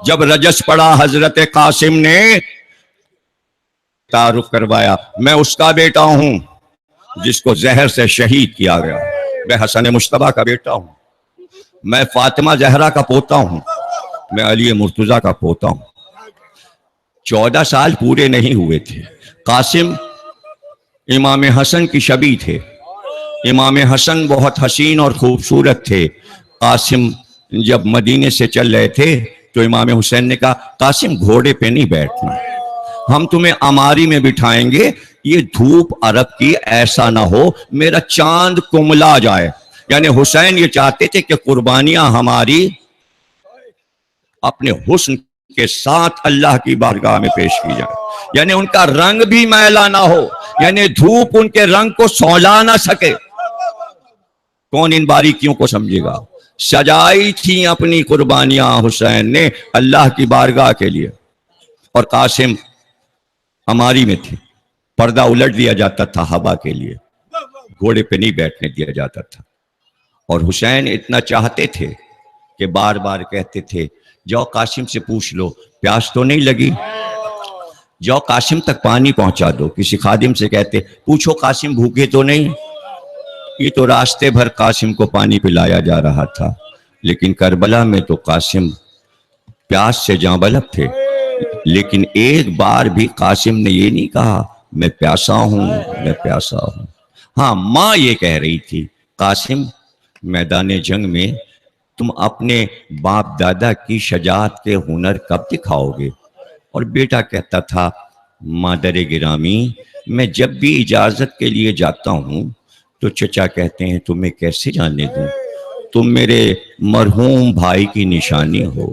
جب رجس پڑا حضرت قاسم نے تعارف کروایا، میں اس کا بیٹا ہوں جس کو زہر سے شہید کیا گیا، میں حسن مجتبیٰ کا بیٹا ہوں، میں فاطمہ زہرا کا پوتا ہوں، میں علی مرتضیٰ کا پوتا ہوں۔ 14 سال پورے نہیں ہوئے تھے، قاسم امام حسن کی شبیہ تھے۔ امام حسن بہت حسین اور خوبصورت تھے۔ قاسم جب مدینے سے چل رہے تھے تو امام حسین نے کہا، قاسم گھوڑے پہ نہیں بیٹھنا، ہم تمہیں اماری میں بٹھائیں گے، یہ دھوپ عرب کی ایسا نہ ہو میرا چاند کملا جائے۔ یعنی حسین یہ چاہتے تھے کہ قربانیاں ہماری اپنے حسن کے ساتھ اللہ کی بارگاہ میں پیش کی جائیں، یعنی ان کا رنگ بھی میلا نہ ہو، یعنی دھوپ ان کے رنگ کو سولا نہ سکے۔ کون ان باریکیوں کو سمجھے گا؟ سجائی تھیں اپنی قربانیاں حسین نے اللہ کی بارگاہ کے لیے، اور قاسم ہماری میں تھے، پردہ الٹ دیا جاتا تھا ہوا کے لیے، گھوڑے پہ نہیں بیٹھنے دیا جاتا تھا۔ اور حسین اتنا چاہتے تھے کہ بار بار کہتے تھے، جاؤ قاسم سے پوچھ لو پیاس تو نہیں لگی، جاؤ قاسم تک پانی پہنچا دو۔ کسی خادم سے کہتے، پوچھو قاسم بھوکے تو نہیں۔ یہ تو راستے بھر قاسم کو پانی پلایا جا رہا تھا، لیکن کربلا میں تو قاسم پیاس سے جاں بلب تھے، لیکن ایک بار بھی قاسم نے یہ نہیں کہا میں پیاسا ہوں، میں پیاسا ہوں۔ ہاں، ماں یہ کہہ رہی تھی، قاسم میدان جنگ میں تم اپنے باپ دادا کی شجاعت کے ہنر کب دکھاؤ گے؟ اور بیٹا کہتا تھا، مادر گرامی میں جب بھی اجازت کے لیے جاتا ہوں تو چچا کہتے ہیں تمہیں کیسے جانے دوں، تم میرے مرحوم بھائی کی نشانی ہو،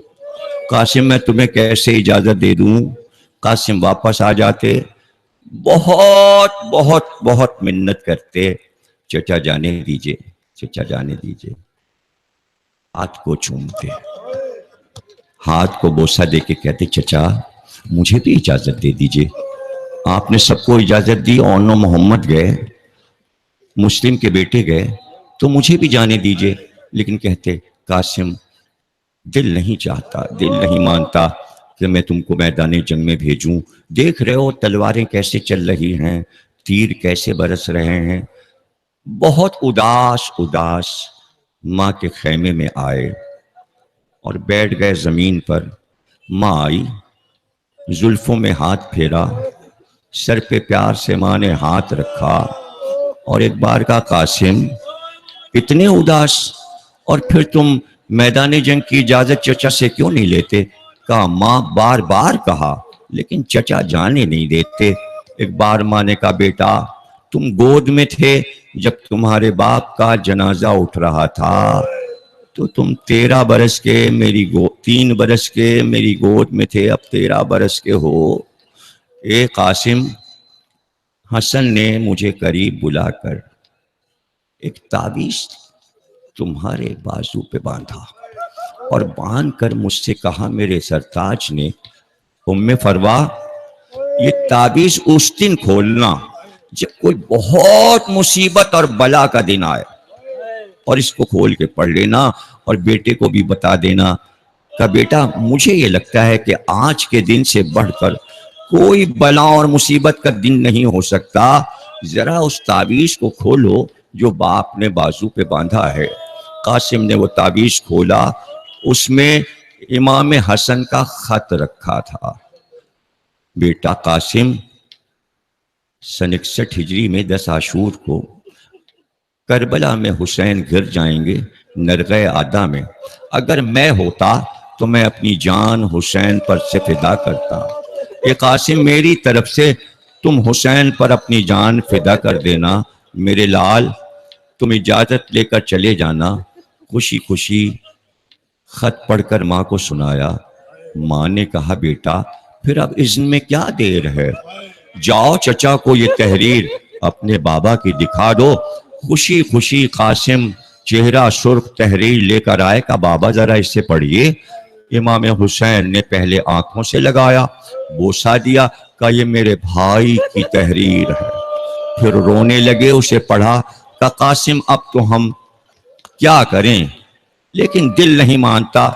قاسم میں تمہیں کیسے اجازت دے دوں۔ قاسم واپس آ جاتے، بہت بہت بہت منت کرتے، چچا جانے دیجئے، چچا جانے دیجئے۔ ہاتھ کو چومتے، ہاتھ کو بوسہ دے کے کہتے، چچا مجھے بھی اجازت دے دیجئے۔ آپ نے سب کو اجازت دی، اونو محمد گئے، مسلم کے بیٹے گئے، تو مجھے بھی جانے دیجئے۔ لیکن کہتے، قاسم دل نہیں چاہتا، دل نہیں مانتا کہ میں تم کو میدان جنگ میں بھیجوں۔ دیکھ رہے ہو تلواریں کیسے چل رہی ہیں، تیر کیسے برس رہے ہیں۔ بہت اداس اداس ماں کے خیمے میں آئے اور بیٹھ گئے زمین پر۔ ماں آئی، زلفوں میں ہاتھ پھیرا، سر پہ پیار سے ماں نے ہاتھ رکھا، اور ایک بار کہا، قاسم اتنے اداس، اور پھر تم میدان جنگ کی اجازت چچا سے کیوں نہیں لیتے؟ کہا، ماں بار بار کہا لیکن چچا جانے نہیں دیتے۔ ایک بار ماں نے کہا، بیٹا تم گود میں تھے جب تمہارے باپ کا جنازہ اٹھ رہا تھا، تو تم 13 برس کے میری 3 برس کے میری گود میں تھے، اب 13 برس کے ہو۔ اے قاسم، حسن نے مجھے قریب بلا کر ایک تعویذ تمہارے بازو پہ باندھا، اور باندھ کر مجھ سے کہا، میرے سرتاج نے، ام فروا یہ تعویذ اس دن کھولنا جب کوئی بہت مصیبت اور بلا کا دن آئے، اور اس کو کھول کے پڑھ لینا اور بیٹے کو بھی بتا دینا کہ بیٹا مجھے یہ لگتا ہے کہ آج کے دن سے بڑھ کر کوئی بلا اور مصیبت کا دن نہیں ہو سکتا، ذرا اس تعویذ کو کھولو جو باپ نے بازو پہ باندھا ہے۔ قاسم نے وہ تعویذ کھولا، اس میں امام حسن کا خط رکھا تھا، بیٹا قاسم سن 61 ہجری میں 10 عاشور کو کربلا میں حسین گر جائیں گے نرغہ آدھا میں، اگر میں ہوتا تو میں اپنی جان حسین پر سے فدا کرتا۔ یہ قاسم میری طرف سے تم حسین پر اپنی جان فدا کر دینا، میرے لال تم اجازت لے کر چلے جانا۔ خوشی خوشی خط پڑھ کر ماں کو سنایا۔ ماں نے کہا، بیٹا پھر اب اذن میں کیا دیر ہے، جاؤ چچا کو یہ تحریر اپنے بابا کی دکھا دو۔ خوشی خوشی قاسم چہرہ سرخ تحریر لے کر آئے، کہ بابا ذرا اس سے پڑھیے۔ امام حسین نے پہلے آنکھوں سے لگایا، بوسہ دیا، کہ یہ میرے بھائی کی تحریر ہے، پھر رونے لگے، اسے پڑھا، کہ قاسم اب تو ہم کیا کریں، لیکن دل نہیں مانتا۔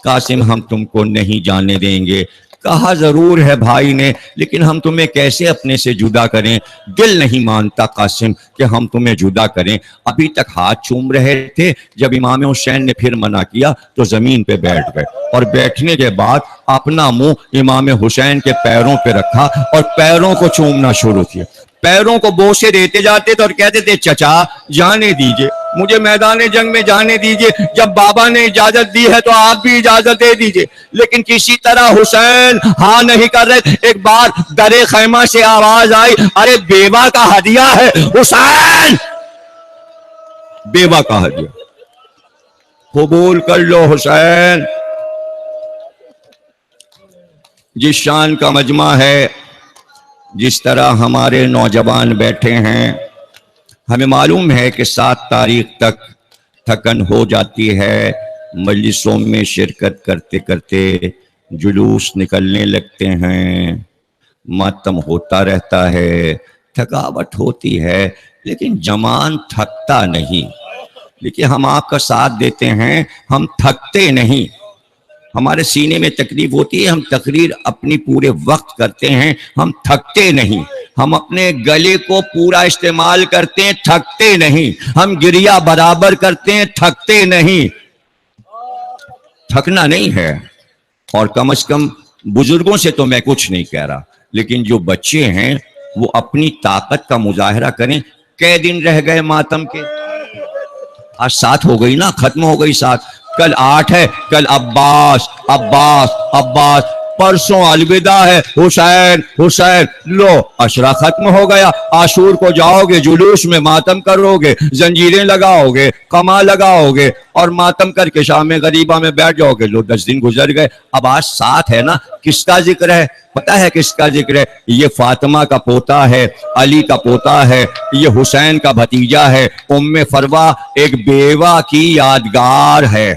قاسم ہم تم کو نہیں جانے دیں گے۔ کہا ضرور ہے بھائی نے، لیکن ہم تمہیں کیسے اپنے سے جدا کریں؟ دل نہیں مانتا قاسم کہ ہم تمہیں جدا کریں۔ ابھی تک ہاتھ چوم رہے تھے، جب امام حسین نے پھر منع کیا تو زمین پہ بیٹھ گئے، اور بیٹھنے کے بعد اپنا منہ امام حسین کے پیروں پہ رکھا اور پیروں کو چومنا شروع کیا۔ پیروں کو بوسے دیتے جاتے تھے اور کہتے تھے چچا جانے دیجئے، مجھے میدان جنگ میں جانے دیجئے، جب بابا نے اجازت دی ہے تو آپ بھی اجازت دے دیجئے۔ لیکن کسی طرح حسین ہاں نہیں کر رہے۔ ایک بار در خیمہ سے آواز آئی، ارے بیوہ کا ہدیہ ہے حسین، بیوہ کا ہدیہ قبول کر لو حسین۔ جس شان کا مجمع ہے، جس طرح ہمارے نوجوان بیٹھے ہیں، ہمیں معلوم ہے کہ 7 تاریخ تک تھکن ہو جاتی ہے، مجلسوں میں شرکت کرتے کرتے جلوس نکلنے لگتے ہیں، ماتم ہوتا رہتا ہے، تھکاوٹ ہوتی ہے، لیکن جمان تھکتا نہیں۔ لیکن ہم آپ کا ساتھ دیتے ہیں، ہم تھکتے نہیں۔ ہمارے سینے میں تکلیف ہوتی ہے، ہم تقریر اپنی پورے وقت کرتے ہیں، ہم تھکتے نہیں۔ ہم اپنے گلے کو پورا استعمال کرتے ہیں، تھکتے نہیں۔ ہم گریہ برابر کرتے ہیں، تھکتے نہیں۔ تھکنا نہیں ہے۔ اور کم از کم بزرگوں سے تو میں کچھ نہیں کہہ رہا، لیکن جو بچے ہیں وہ اپنی طاقت کا مظاہرہ کریں۔ کئے دن رہ گئے ماتم کے؟ آج 7 ہو گئی نا، ختم ہو گئی 7۔ کل 8 ہے، کل عباس عباس عباس، پرسوں الوداع ہے حسین حسین۔ لو عشرہ ختم ہو گیا۔ عاشور کو جاؤ گے، جلوس میں ماتم کرو گے، زنجیریں لگاؤ گے، قمع لگاؤ گے، اور ماتم کر کے شام غریبہ میں بیٹھ جاؤ گے۔ لو 10 دن گزر گئے، اب آج 7 ہے نا۔ کس کا ذکر ہے؟ پتہ ہے کس کا ذکر ہے؟ یہ فاطمہ کا پوتا ہے، علی کا پوتا ہے، یہ حسین کا بھتیجا ہے۔ ام فروا ایک بیوہ کی یادگار ہے،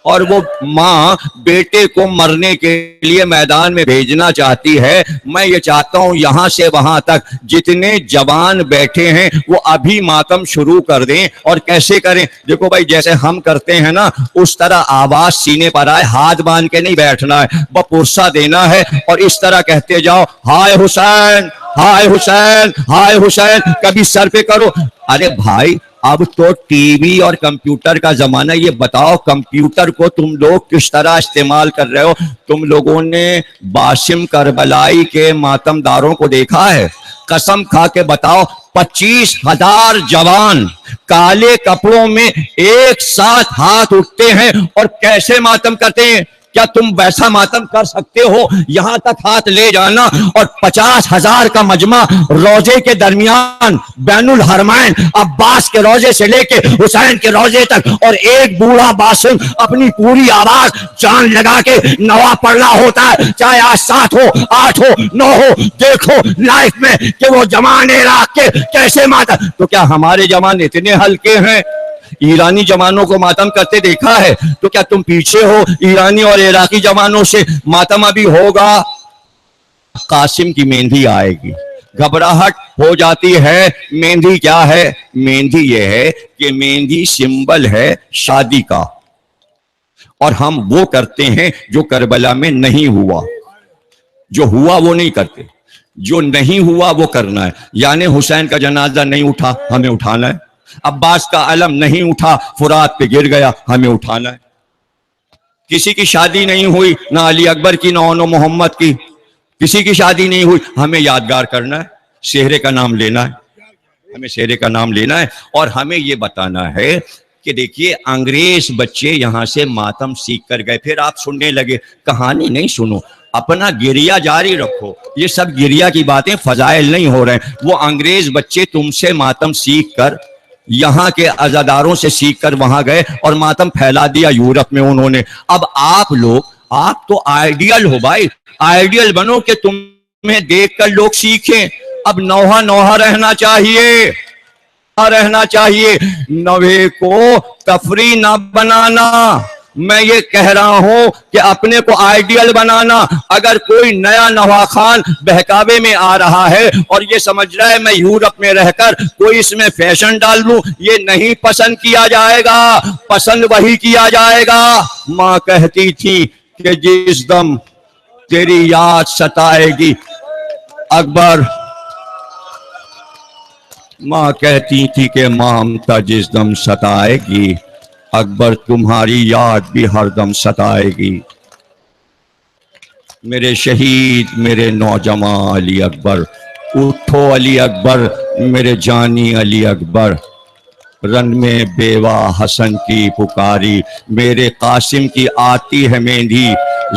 اور وہ ماں بیٹے کو مرنے کے لیے میدان میں بھیجنا چاہتی ہے۔ میں یہ چاہتا ہوں یہاں سے وہاں تک جتنے جوان بیٹھے ہیں وہ ابھی ماتم شروع کر دیں۔ اور کیسے کریں؟ دیکھو بھائی، جیسے ہم کرتے ہیں نا، اس طرح آواز سینے پر آئے، ہاتھ باندھ کے نہیں بیٹھنا ہے، بپرسا دینا ہے، اور اس طرح کہتے جاؤ، ہائے حسین ہائے حسین ہائے حسین۔ کبھی سر پہ کرو۔ ارے بھائی، اب تو ٹی وی اور کمپیوٹر کا زمانہ۔ یہ بتاؤ کمپیوٹر کو تم لوگ کس طرح استعمال کر رہے ہو؟ تم لوگوں نے باسم کربلائی کے ماتم داروں کو دیکھا ہے؟ قسم کھا کے بتاؤ، 25,000 جوان کالے کپڑوں میں ایک ساتھ ہاتھ اٹھتے ہیں اور کیسے ماتم کرتے ہیں؟ کیا تم ویسا ماتم کر سکتے ہو؟ یہاں تک ہاتھ لے جانا، اور 50,000 کا مجمع روزے کے درمیان بین الحرمین، عباس کے روزے سے لے کے حسین کے روزے تک، اور ایک بوڑھا باسم اپنی پوری آواز جان لگا کے نوا پڑھنا ہوتا ہے، چاہے آج 7 ہو 8 ہو 9 ہو۔ دیکھو لائف میں کہ وہ جوان عراق کے کیسے ماتم۔ تو کیا ہمارے جوان اتنے ہلکے ہیں؟ ایرانی جوانوں کو ماتم کرتے دیکھا ہے، تو کیا تم پیچھے ہو ایرانی اور عراقی جوانوں سے؟ ماتم ابھی ہوگا۔ قاسم کی مہندی آئے گی، گھبراہٹ ہو جاتی ہے۔ مہندی کیا ہے؟ مہندی یہ ہے کہ مہندی سمبل ہے شادی کا، اور ہم وہ کرتے ہیں جو کربلا میں نہیں ہوا۔ جو ہوا وہ نہیں کرتے، جو نہیں ہوا وہ کرنا ہے۔ یعنی حسین کا جنازہ نہیں اٹھا، ہمیں اٹھانا ہے۔ عباس کا علم نہیں اٹھا، فرات پہ گر گیا، ہمیں اٹھانا ہے۔ کسی کی شادی نہیں ہوئی، نہ علی اکبر کی، نہ اونو محمد کی، کسی کی شادی نہیں ہوئی، ہمیں یادگار کرنا ہے، شہرے کا نام لینا ہے، ہمیں شہرے کا نام لینا ہے۔ اور ہمیں یہ بتانا ہے کہ دیکھیے انگریز بچے یہاں سے ماتم سیکھ کر گئے، پھر آپ سننے لگے۔ کہانی نہیں سنو، اپنا گریہ جاری رکھو۔ یہ سب گریہ کی باتیں فضائل نہیں ہو رہے ہیں۔ وہ انگریز بچے تم سے ماتم سیکھ کر، یہاں کے عزاداروں سے سیکھ کر وہاں گئے اور ماتم پھیلا دیا یورپ میں انہوں نے۔ اب آپ لوگ، آپ تو آئیڈیل ہو بھائی، آئیڈیل بنو کہ تمہیں دیکھ کر لوگ سیکھیں۔ اب نوحہ نوحہ رہنا چاہیے، رہنا چاہیے، نوے کو تفریح نہ بنانا۔ میں یہ کہہ رہا ہوں کہ اپنے کو آئیڈیل بنانا، اگر کوئی نیا نوا خان بہکاوے میں آ رہا ہے اور یہ سمجھ رہا ہے میں یورپ میں رہ کر کوئی اس میں فیشن ڈال لوں، یہ نہیں پسند کیا جائے گا، پسند وہی کیا جائے گا۔ ماں کہتی تھی کہ جس دم تیری یاد ستائے گی اکبر، ماں کہتی تھی کہ مامتا جس دم ستائے گی اکبر، تمہاری یاد بھی ہر دم ستائے گی۔ میرے شہید میرے نوجوان علی اکبر، اٹھو علی اکبر میرے جانی علی اکبر، رن میں بیوہ حسن کی پکاری، میرے قاسم کی آتی ہے مہندی،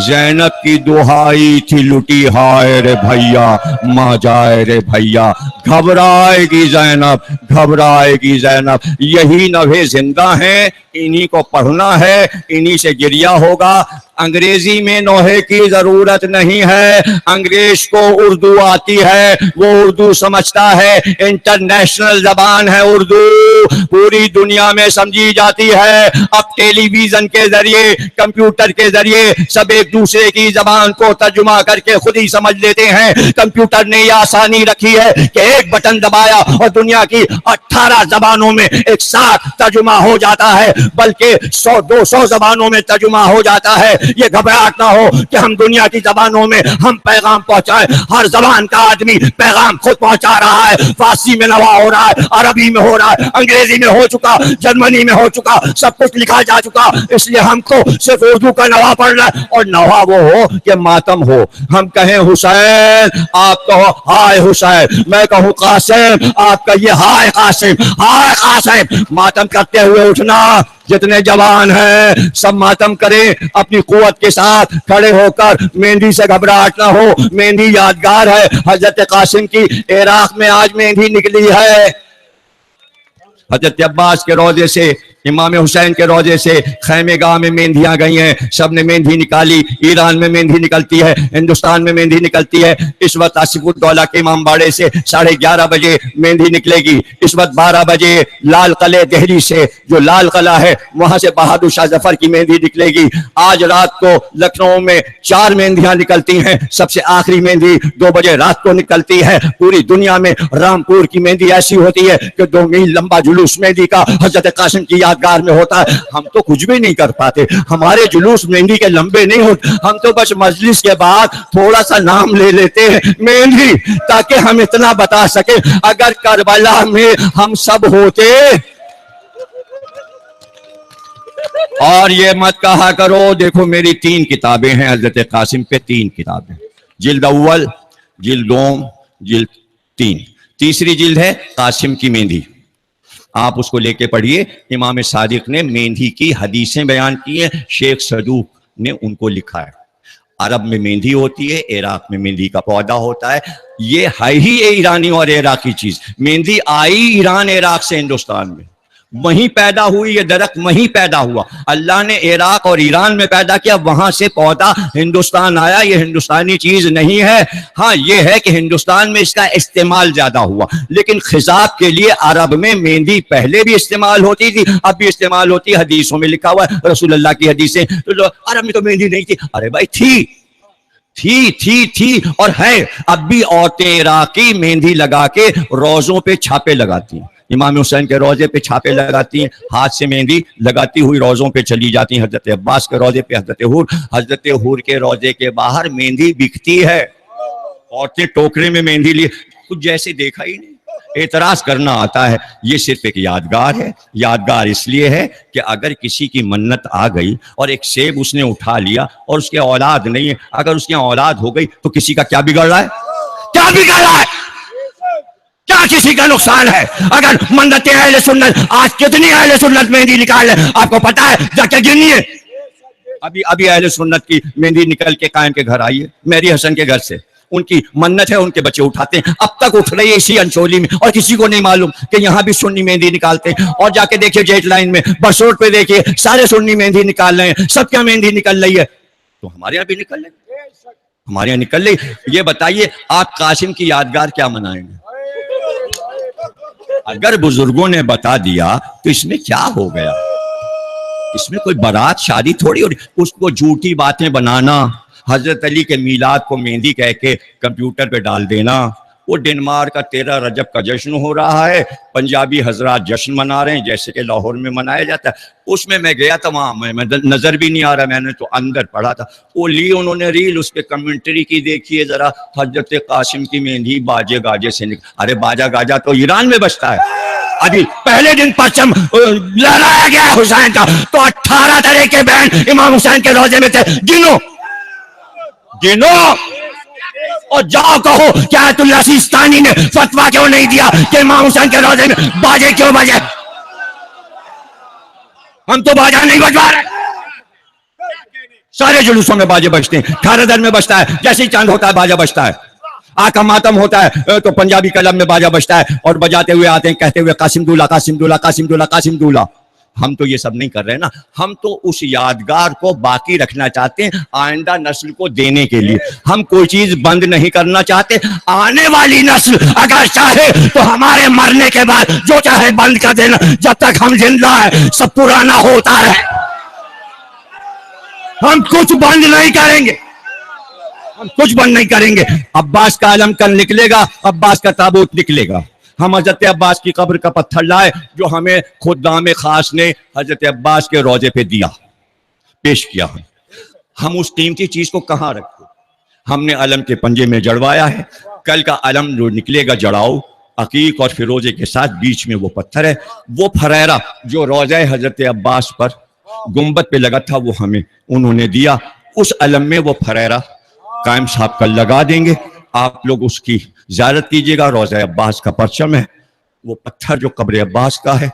زینب کی دہائی تھی لٹی ہائے رے بھیا، ماں جائے رے بھیا، گھبرائے گی زینب، گھبرائے گی زینب، یہی نوے زندہ ہیں، انہی کو پڑھنا ہے، انہی سے گریہ ہوگا۔ انگریزی میں نوحے کی ضرورت نہیں ہے، انگریز کو اردو آتی ہے، وہ اردو سمجھتا ہے، انٹرنیشنل زبان ہے اردو، پوری دنیا میں سمجھی جاتی ہے۔ اب ٹیلی ویژن کے ذریعے، کمپیوٹر کے ذریعے سب ایک دوسرے کی زبان کو ترجمہ کر کے خود ہی سمجھ لیتے ہیں۔ کمپیوٹر نے یہ آسانی رکھی ہے کہ ایک بٹن دبایا اور دنیا کی 18 زبانوں میں ایک ساتھ ترجمہ ہو جاتا ہے، بلکہ 100-200 زبانوں میں ترجمہ ہو جاتا ہے۔ یہ گھبراہٹ نہ ہو کہ ہم دنیا کی زبانوں میں ہم پیغام پہنچائیں، ہر زبان کا آدمی پیغام خود پہنچا رہا ہے۔ فارسی میں نوا ہو رہا ہے، عربی میں ہو رہا ہے، انگریزی میں ہو چکا، جرمنی میں ہو چکا، سب کچھ لکھا جا چکا، اس لیے ہم کو صرف اردو کا نوا پڑھنا ہے، اور نوا وہ ہو کہ ماتم ہو، ہم کہیں حسین، آپ کہو ہائے حسین، میں کہوں قاسم، آپ کہیے ہائے قاسم، ہائے قاسم، ماتم کرتے ہوئے اٹھنا۔ جتنے جوان ہیں سب ماتم کریں اپنی قوت کے ساتھ کھڑے ہو کر، مہندی سے گھبراہٹ نہ ہو، مہندی یادگار ہے حضرت قاسم کی۔ عراق میں آج مہندی نکلی ہے، حضرت عباس کے روضے سے، امام حسین کے روضے سے خیمے گاہ میں مہندیاں گئی ہیں، سب نے مہندی نکالی۔ ایران میں مہندی نکلتی ہے، ہندوستان میں مہندی نکلتی ہے۔ اس وقت آصف الدولہ کے امام باڑے سے 11:30 بجے مہندی نکلے گی۔ اس وقت 12 بجے لال قلعہ دہلی سے، جو لال قلعہ ہے وہاں سے بہادر شاہ ظفر کی مہندی نکلے گی۔ آج رات کو لکھنؤ میں 4 مہندیاں نکلتی ہیں، سب سے آخری مہندی 2 بجے رات کو نکلتی ہے۔ پوری دنیا میں رامپور کی مہندی ایسی ہوتی ہے کہ 2 میل لمبا جلوس مہندی کا حضرت قاسم کی یادگار میں ہوتا ہے۔ ہم تو کچھ بھی نہیں کر پاتے، ہمارے جلوس مہندی کے لمبے نہیں ہوتے، ہم تو بس مجلس کے بعد تھوڑا سا نام لے لیتے ہیں مہندی، تاکہ ہم اتنا بتا سکیں اگر کربلا میں ہم سب ہوتے۔ اور یہ مت کہا کرو دیکھو میری 3 کتابیں ہیں حضرت قاسم پہ، 3 کتابیں، جلد اول، جلد دوم، جلد 3، تیسری جلد ہے قاسم کی مہندی، آپ اس کو لے کے پڑھیے۔ امام صادق نے مہندی کی حدیثیں بیان کی ہیں، شیخ صدوق نے ان کو لکھا ہے۔ عرب میں مہندی ہوتی ہے، عراق میں مہندی کا پودا ہوتا ہے، یہ ہے ہی ایرانی اور عراقی چیز۔ مہندی آئی ایران عراق سے ہندوستان میں، وہیں پیدا ہوئی، یہ درخت وہیں پیدا ہوا، اللہ نے عراق اور ایران میں پیدا کیا، وہاں سے پودا ہندوستان آیا، یہ ہندوستانی چیز نہیں ہے۔ ہاں یہ ہے کہ ہندوستان میں اس کا استعمال زیادہ ہوا، لیکن خضاب کے لیے عرب میں مہندی پہلے بھی استعمال ہوتی تھی، اب بھی استعمال ہوتی ہے، حدیثوں میں لکھا ہوا ہے، رسول اللہ کی حدیثیں۔ تو عرب میں تو مہندی نہیں تھی، ارے بھائی تھی اور ہے، اب بھی عورتیں عراقی مہندی لگا کے روزوں پہ چھاپے لگاتی ہیں، امام حسین کے روزے پہ چھاپے لگاتی ہیں، ہاتھ سے مہندی لگاتی ہوئی روزوں پہ چلی جاتی ہیں۔ حضرت عباس کے روزے پہ حضرت حور کے روزے کے باہر مہندی بکتی ہے، عورتیں ٹوکرے میں مہندی لی، کچھ جیسے دیکھا ہی نہیں، اعتراض کرنا آتا ہے۔ یہ صرف ایک یادگار ہے، یادگار اس لیے ہے کہ اگر کسی کی منت آ گئی اور ایک سیب اس نے اٹھا لیا اور اس کے اولاد نہیں ہے، اگر اس کی اولاد ہو گئی تو کسی کا کیا بگڑ رہا ہے؟ کیا بگڑ رہا ہے؟ کیا کسی کا نقصان ہے؟ اگر منتیں اہل سنت، آج کتنی اہل سنت مہندی نکال لیں آپ کو پتا ہے، جا کے گنیے۔ ابھی اہل سنت کی مہندی نکل کے قائم کے گھر آئی ہے، میری حسن کے گھر سے، ان کی منت ہے، ان کے بچے اٹھاتے ہیں، اب تک اٹھ رہی ہے اسی انچولی میں، اور کسی کو نہیں معلوم کہ یہاں بھی سنی مہندی نکالتے ہیں۔ اور جا کے دیکھیے جیٹ لائن میں، بس روڈ پہ دیکھیے، سارے سنی مہندی نکال رہے ہیں، سب کیا مہندی نکل رہی ہے، تو ہمارے یہاں بھی نکل رہی ہے، ہمارے یہاں نکل رہی۔ یہ بتائیے آپ قاسم کی یادگار کیا منائیں گے؟ اگر بزرگوں نے بتا دیا تو اس میں کیا ہو گیا؟ اس میں کوئی بارات شادی تھوڑی ہو رہی. اس کو جھوٹی باتیں بنانا, حضرت علی کے میلاد کو مہندی کہہ کے کمپیوٹر پہ ڈال دینا. وہ ڈنمارک کا 13 رجب کا جشن ہو رہا ہے, پنجابی حضرات جشن منا رہے ہیں جیسے کہ لاہور میں منایا جاتا ہے. اس میں گیا تھا, وہاں میں نظر بھی نہیں آ رہا, میں نے تو اندر پڑھا تھا. وہ لی انہوں نے ریل, اس پہ کمنٹری کی, دیکھیے ذرا حضرت قاسم کی مہندی باجے گاجے سے ارے باجا گاجا تو ایران میں بجتا ہے. ابھی پہلے دن پرچم لہرایا گیا حسین کا, تو 18 طرح کے بینڈ امام حسین کے روزے میں تھے. گنو اور جاؤ کہو کہ آیت اللہ سیستانی نے فتویٰ کیوں نہیں دیا کہ امام حسین کے روزے میں باجے کیوں بجے. ہم تو باجا نہیں بجوا رہے, سارے جلوسوں میں باجے بجتے ہیں. کھارا میں بجتا ہے, جیسے ہی چاند ہوتا ہے باجا بجتا ہے. آقا ماتم ہوتا ہے تو پنجابی کلم میں باجا بجتا ہے, اور بجاتے ہوئے آتے ہیں کہتے ہوئے قاسم دولہ قاسم دولہ قاسم دولہ قاسم دولہ. ہم تو یہ سب نہیں کر رہے نا, ہم تو اس یادگار کو باقی رکھنا چاہتے ہیں آئندہ نسل کو دینے کے لیے. ہم کوئی چیز بند نہیں کرنا چاہتے. آنے والی نسل اگر چاہے تو ہمارے مرنے کے بعد جو چاہے بند کر دینا, جب تک ہم زندہ ہیں سب پرانا ہوتا رہے. ہم کچھ بند نہیں کریں گے, ہم کچھ بند نہیں کریں گے. عباس کا علم کل نکلے گا, عباس کا تابوت نکلے گا. ہم حضرت عباس کی قبر کا پتھر لائے جو ہمیں خدام خاص نے حضرت عباس کے روضے پہ دیا, پیش کیا ہے. ہم اس قیمتی چیز کو کہاں رکھتے؟ ہم نے علم کے پنجے میں جڑوایا ہے. کل کا علم جو نکلے گا جڑاؤ, عقیق اور فیروزے کے ساتھ, بیچ میں وہ پتھر ہے. وہ پھریرا جو روضہ حضرت عباس پر گنبد پہ لگا تھا وہ ہمیں انہوں نے دیا. اس علم میں وہ پھریرا قائم صاحب کل لگا دیں گے. آپ لوگ اس کی زیارت کیجئے گا. روضہ عباس کا پرچم ہے, وہ پتھر جو قبر عباس کا ہے.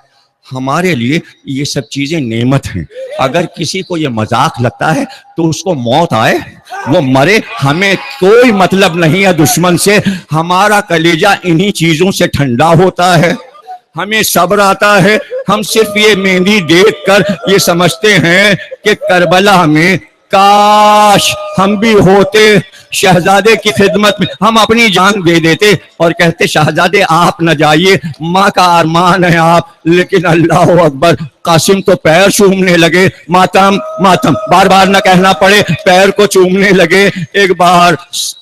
ہمارے لیے یہ سب چیزیں نعمت ہیں. اگر کسی کو یہ مذاق لگتا ہے تو اس کو موت آئے, وہ مرے, ہمیں کوئی مطلب نہیں ہے دشمن سے. ہمارا کلیجہ انہی چیزوں سے ٹھنڈا ہوتا ہے, ہمیں صبر آتا ہے. ہم صرف یہ مہندی دیکھ کر یہ سمجھتے ہیں کہ کربلا میں کاش ہم بھی ہوتے شہزادے کی خدمت میں, ہم اپنی جان دے دیتے اور کہتے شہزادے آپ نہ جائیے, ماں کا ارمان ہے آپ. لیکن اللہ اکبر, قاسم تو پیر چومنے لگے. ماتم ماتم بار بار نہ کہنا پڑے, پیر کو چومنے لگے. ایک بار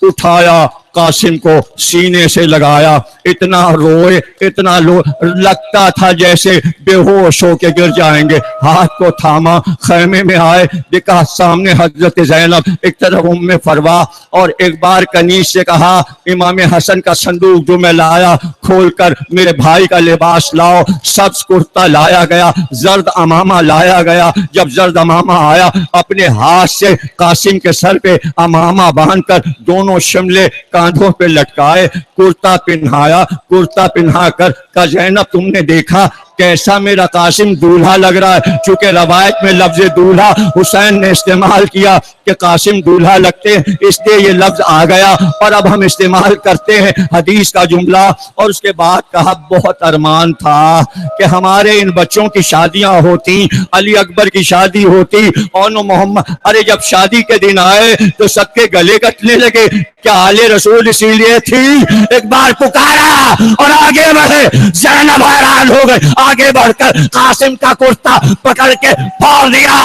اٹھایا قاسم کو سینے سے لگایا, اتنا روئے اتنا لگتا تھا جیسے بے ہوش ہو کے گر جائیں گے. ہاتھ کو تھاما, خیمے میں آئے, دیکھا سامنے حضرت زینب, ایک طرف ام فروا, اور ایک بار کنیز سے کہا امام حسن کا صندوق جو میں لایا کھول کر میرے بھائی کا لباس لاؤ. سبز کرتا لایا گیا, زرد امامہ لایا گیا. جب زرد امامہ آیا, اپنے ہاتھ سے قاسم کے سر پہ امامہ باندھ کر دونوں شملے کاندھوں پہ لٹکائے, کرتا پہنایا. کرتا پہنا کر کہا زینب تم نے دیکھا کیسا میرا قاسم دولہا لگ رہا ہے. چونکہ روایت میں لفظ دولہا حسین نے استعمال کیا کہ قاسم دولہا لگتے ہیں, اس لیے یہ لفظ آ گیا اور اب ہم استعمال کرتے ہیں حدیث کا جملہ. اور اس کے بعد کہا بہت ارمان تھا کہ ہمارے ان بچوں کی شادیاں ہوتی, علی اکبر کی شادی ہوتی, اور محمد. ارے جب شادی کے دن آئے تو سب کے گلے کٹنے لگے. کیا آل رسول اسی لیے تھی؟ ایک بار پکارا اور آگے بڑھے. زینب حیران ہو گئے, آگے بڑھ کر قاسم کا کرتا پکڑ کے پھاڑ دیا,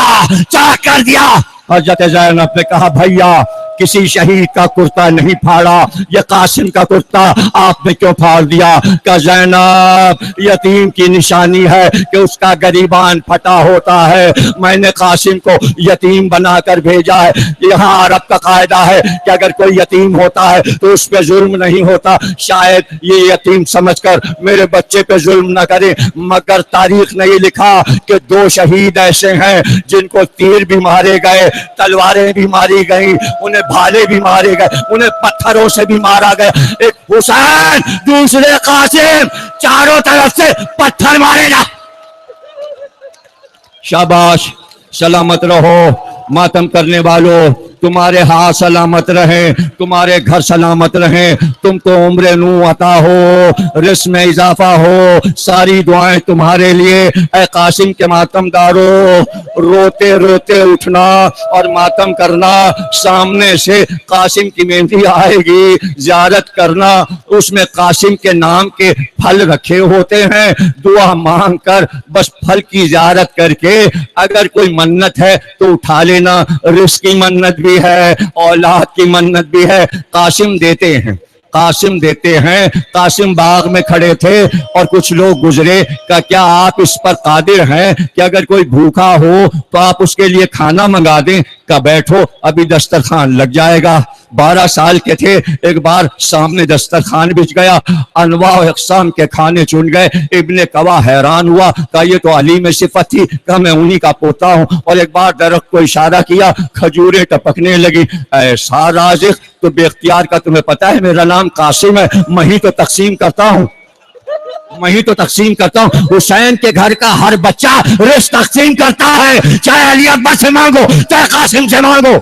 چاک کر دیا. حضرت زینب نے کہا بھیا کسی شہید کا کرتا نہیں پھاڑا, یہ قاسم کا کرتا آپ نے کیوں پھاڑ دیا؟ کہ زینب یتیم کی نشانی ہے کہ اس کا گریبان پھٹا ہوتا ہے. میں نے قاسم کو یتیم بنا کر بھیجا ہے. یہاں عرب کا قاعدہ ہے کہ اگر کوئی یتیم ہوتا ہے تو اس پہ ظلم نہیں ہوتا. شاید یہ یتیم سمجھ کر میرے بچے پہ ظلم نہ کرے, مگر تاریخ نے یہ لکھا کہ 2 شہید ایسے ہیں جن کو تیر بھی مارے گئے, تلواریں بھی ماری گئیں, انہیں بھالے بھی مارے گئے, انہیں پتھروں سے بھی مارا گیا. ایک حسین, دوسرے قاسم, چاروں طرف سے پتھر مارے گا. شاباش, سلامت رہو ماتم کرنے والوں, تمہارے ہاتھ سلامت رہیں، تمہارے گھر سلامت رہیں، تم کو عمر نو عطا ہو، رزق میں اضافہ ہو، ساری دعائیں تمہارے لیے۔ اے قاسم کے ماتم دارو، روتے روتے اٹھنا اور ماتم کرنا، سامنے سے قاسم کی مہندی آئے گی، زیارت کرنا، اس میں قاسم کے نام کے پھل رکھے ہوتے ہیں، دعا مانگ کر بس پھل کی زیارت کر کے اگر کوئی منت ہے تو اٹھا لینا، رزق کی منت بھی ہے، اولاد کی منت بھی ہے، قاسم دیتے ہیں، قاسم دیتے ہیں۔ قاسم باغ میں کھڑے تھے اور کچھ لوگ گزرے، کہ کیا آپ اس پر قادر ہیں کہ اگر کوئی بھوکا ہو تو آپ اس کے لیے کھانا منگا دیں؟ کہ بیٹھو ابھی دسترخوان لگ جائے گا۔ 12 سال کے تھے، ایک بار سامنے دسترخوان بچھ گیا، انواع و اقسام کے کھانے چن گئے۔ ابن کوا حیران ہوا کہ یہ تو علی میں صفت تھی، کہ میں انہی کا پوتا ہوں، اور ایک بار درخت کو اشارہ کیا، کھجوریں ٹپکنے لگی۔ ایسا رازق تو بے اختیار کا تمہیں پتا ہے میرا نام قاسم ہے، میں ہی تو تقسیم کرتا ہوں، میں ہی تو تقسیم کرتا ہوں۔ حسین کے گھر کا ہر بچہ رزق تقسیم کرتا ہے، چاہے علی اکبر سے مانگو چاہے قاسم سے مانگو،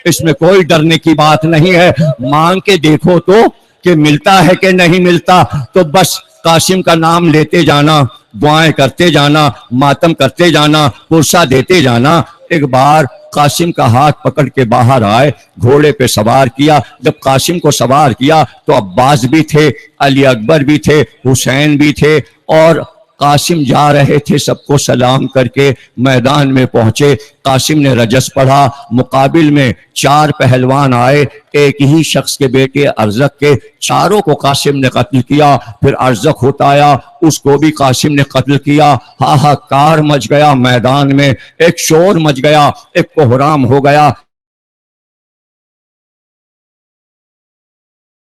اس میں کوئی ڈرنے کی بات نہیں ہے۔ مانگ کے دیکھو تو کہ ملتا ہے کہ نہیں ملتا، تو بس قاسم کا نام لیتے جانا، دعائیں کرتے جانا، ماتم کرتے جانا، پرسہ دیتے جانا۔ ایک بار قاسم کا ہاتھ پکڑ کے باہر آئے، گھوڑے پہ سوار کیا۔ جب قاسم کو سوار کیا تو عباس بھی تھے، علی اکبر بھی تھے، حسین بھی تھے، اور قاسم جا رہے تھے، سب کو سلام کر کے میدان میں پہنچے۔ قاسم نے رجس پڑھا، مقابل میں 4 پہلوان آئے، ایک ہی شخص کے بیٹے ارزق کے، چاروں کو قاسم نے قتل کیا۔ پھر ارزق ہوتا آیا، اس کو بھی قاسم نے قتل کیا۔ ہاہاکار مچ گیا میدان میں، ایک شور مچ گیا، ایک کوہرام ہو گیا۔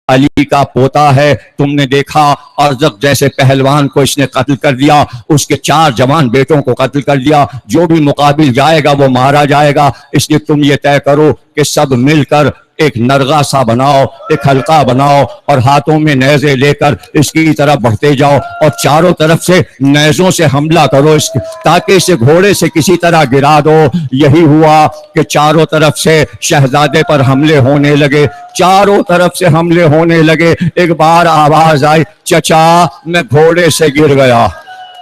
علی کا پوتا ہے، تم نے دیکھا ارزق جیسے پہلوان کو اس نے قتل کر دیا، اس کے 4 جوان بیٹوں کو قتل کر دیا، جو بھی مقابل جائے گا وہ مارا جائے گا۔ اس لیے تم یہ طے کرو کہ سب مل کر ایک نرغہ سا بناؤ، ایک حلقہ بناؤ، اور ہاتھوں میں نیزے لے کر اس کی طرف بڑھتے جاؤ، اور چاروں طرف سے نیزوں سے حملہ کرو تاکہ اسے گھوڑے سے کسی طرح گرا دو۔ یہی ہوا کہ چاروں طرف سے شہزادے پر حملے ہونے لگے، چاروں طرف سے حملے ہونے لگے۔ ایک بار آواز آئی، چچا میں گھوڑے سے گر گیا،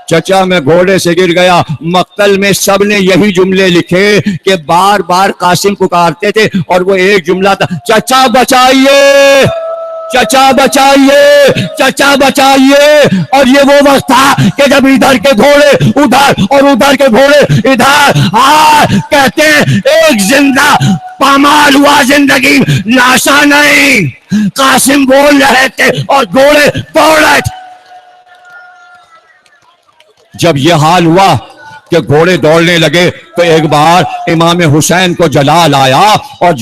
چچا میں گھوڑے سے گر گیا۔ مقتل میں سب نے یہی جملے لکھے کہ بار بار قاسم پکارتے تھے، اور وہ ایک جملہ تھا، چچا بچائیے، چچا بچائیے، چچا بچائیے۔ اور یہ وہ وقت تھا کہ جب ادھر کے گھوڑے ادھر اور ادھر کے گھوڑے ادھر، کہتے ہیں ایک زندہ پامال ہوا زندگی، لاشا نہیں۔ قاسم بول رہے تھے اور گھوڑے دوڑ رہے تھے۔ جب یہ حال ہوا کہ گھوڑے دوڑنے لگے تو ایک بار امام حسین کو جلال آیا، اور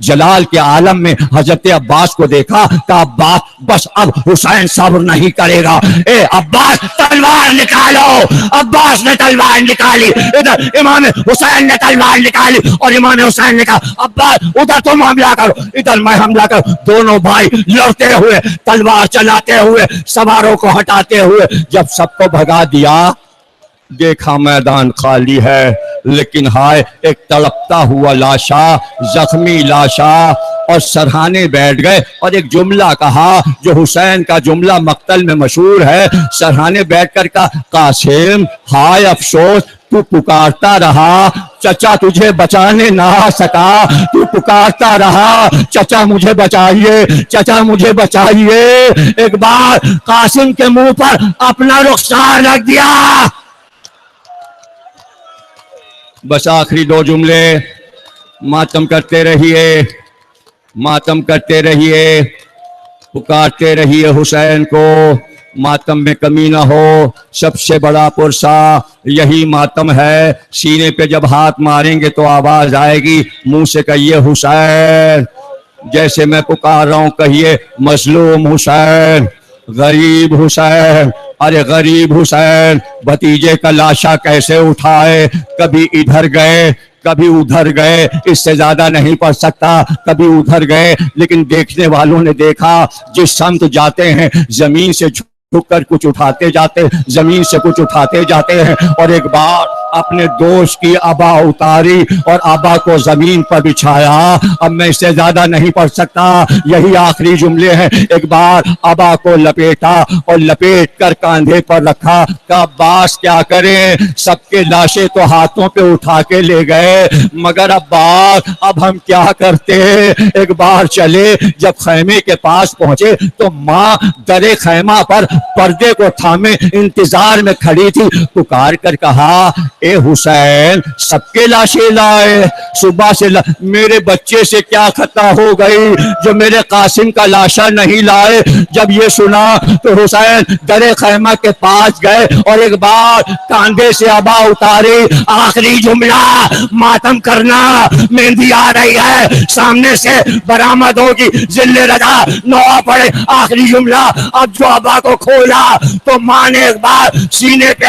جلال کے عالم میں حضرت عباس کو دیکھا کہ عباس بس اب حسین صبر نہیں کرے گا، اے عباس تلوار نکالو۔ عباس نے تلوار نکالی، ادھر امام حسین نے تلوار نکالی، اور امام حسین نے کہا عباس ادھر تم حملہ کرو، ادھر میں حملہ کروں۔ دونوں بھائی لڑتے ہوئے، تلوار چلاتے ہوئے، سواروں کو ہٹاتے ہوئے، جب سب کو بھگا دیا، دیکھا میدان خالی ہے، لیکن ہائے ایک تڑپتا ہوا لاشا، زخمی لاشا، اور سرہانے بیٹھ گئے۔ اور ایک جملہ کہا جو حسین کا جملہ مقتل میں مشہور ہے، سرہانے بیٹھ کر کہا، قاسم ہائے افسوس، تو پکارتا رہا، چچا تجھے بچانے نہ آ سکا، تو پکارتا رہا، چچا مجھے بچائیے، چچا مجھے بچائیے۔ ایک بار قاسم کے منہ پر اپنا رخسار رکھ دیا۔ بس آخری 2 جملے، ماتم کرتے رہیے، ماتم کرتے رہیے، پکارتے رہیے حسین کو، ماتم میں کمی نہ ہو۔ سب سے بڑا پرسہ یہی ماتم ہے، سینے پہ جب ہاتھ ماریں گے تو آواز آئے گی، منہ سے کہیے حسین، جیسے میں پکار رہا ہوں کہیے مظلوم حسین، غریب حسین۔ ارے غریب حسین، بھتیجے کا لاشا کیسے اٹھائے، کبھی ادھر گئے کبھی ادھر گئے، اس سے زیادہ نہیں پڑھ سکتا، کبھی ادھر گئے، لیکن دیکھنے والوں نے دیکھا جس سمت جاتے ہیں زمین سے جھک کر کچھ اٹھاتے جاتے، زمین سے کچھ اٹھاتے جاتے ہیں۔ اور ایک بار اپنے دوست کی ابا اتاری اور ابا کو زمین پر بچھایا. اب میں اس سے زیادہ نہیں پڑھ سکتا, یہی آخری جملے ہیں. ایک بار ابا کو لپیٹا اور لپیٹ کر کاندھے پر رکھا. کہ عباس کیا کریں, سب کے لاشیں تو ہاتھوں پہ اٹھا کے لے گئے, مگر عباس اب ہم کیا کرتے. ایک بار چلے, جب خیمے کے پاس پہنچے تو ماں درے خیمہ پر پردے کو تھامے انتظار میں کھڑی تھی. پکار کر کہا, اے حسین سب کے لاشیں لائے, صبح سے میرے بچے سے کیا خطا ہو گئی جو میرے قاسم کا لاشا نہیں لائے. جب یہ سنا تو حسین درے خیمہ کے پاس گئے اور ایک بار کاندھے سے ابا اتاری. آخری جملہ, ماتم کرنا, مہندی آ رہی ہے, سامنے سے برآمد ہوگی, ذل رضا نوا پڑے. آخری جملہ, اب جو ابا کو کھولا تو ماں نے ایک بار سینے پہ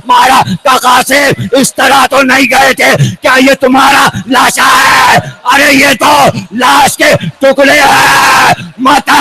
مارا. کہا سے اس طرح تو نہیں گئے تھے, کیا یہ تمہارا لاشا ہے؟ ارے یہ تو لاش کے ٹکڑے ہیں. ماتا